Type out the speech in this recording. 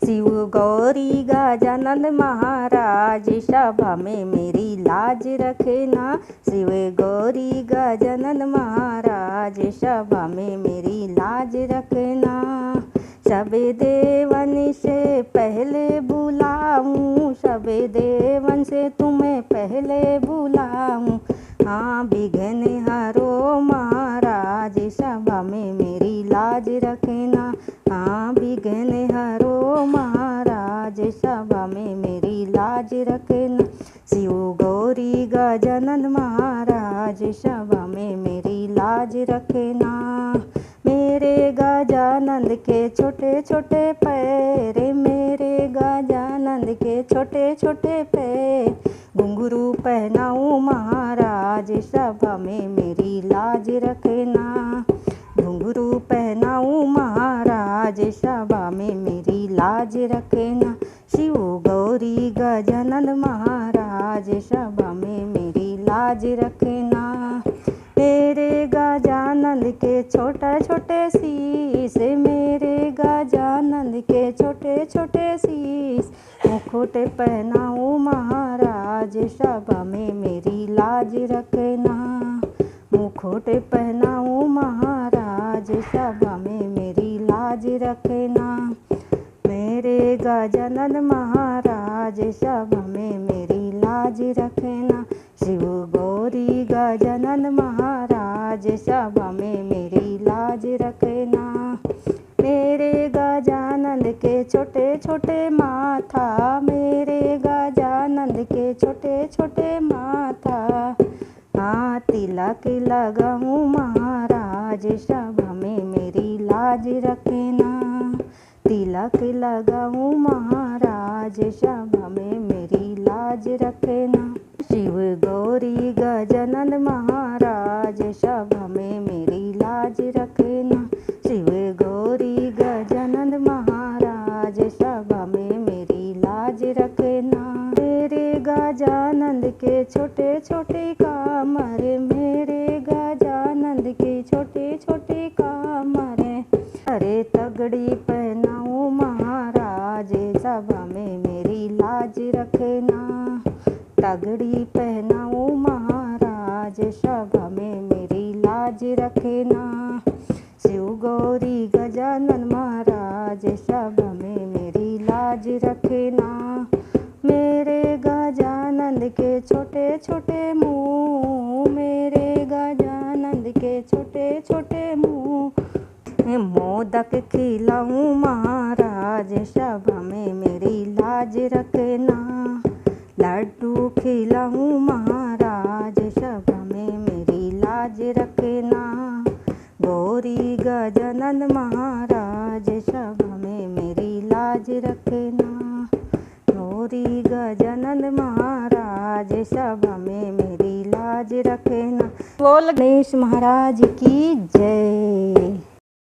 शिव गौरी गजानन महाराज सभा में मेरी लाज रखना। शिव गौरी गजानन महाराज सभा में मेरी लाज रखना। सब देवन से पहले बुलाऊं, सब देवन से तुम्हें पहले बुलाऊं। हाँ विघ्न हरो महाराज सभा में मेरी लाज रखना। हाँ विघ्न हरो महाराज सभा में मेरी लाज रखना। शिव गौरी गजानन महाराज सभा में मेरी लाज रखना। मेरे गजानंद के छोटे छोटे पैर, मेरे गजानंद के छोटे छोटे पैर, घुंघरू पहनाऊं महाराज सभा में मेरी लाज रखना। घुंघरू पहनाऊं महाराज सभा में मेरी लाज रखना। शिव गौरी गजानन महाराज सभा में मेरी लाज रखना। मेरे गजानंद के छोटे छोटे शीश, मेरे गजानंद के छोटे छोटे शीश, मुकुट पहनाऊं महाराज सभा में मेरी लाज रखना। मुकुट पहनाऊं महाराज सभा में मेरी लाज रखना। मेरे गजानन महाराज सभा में मेरी लाज रखना। शिव गौरी गजानन महाराज सभा में मेरी लाज रखना। मेरे गजानंद के छोटे छोटे माथा, मेरे गजानंद के छोटे छोटे माथा, हाँ तिलक लगाऊं महाराज सभा में मेरी लाज रखना। तिलक लगाऊं महाराज सभा में मेरी लाज रखना। शिव गौरी गजानन महाराज सभा में मेरी लाज रखना। शिव गौरी गजानन महाराज सभा में मेरी लाज रखना। मेरे गजानंद के छोटे छोटे कामर, मेरे गजानंद के छोटे छोटे कामर, अरे तगड़ी पहनाऊं महाराज सभा में मेरी लाज रखना। तगड़ी पहनाऊं महाराज सभा में मेरी लाज रखना। शिव गौरी गजानन महाराज सभा में मेरी लाज रखना। मेरे गजानंद के छोटे छोटे मुँह, मेरे गजानंद के छोटे छोटे मुँह, मोदक खिलाऊं महाराज सभा में मेरी लाज रखना। लड्डू खिलाऊं महाराज सभा में मेरी लाज रखना। गौरी गजानन महाराज सभा में मेरी लाज रखना। गौरी गजानन महाराज सभा में मेरी लाज रखना। बोल गणेश महाराज की जय।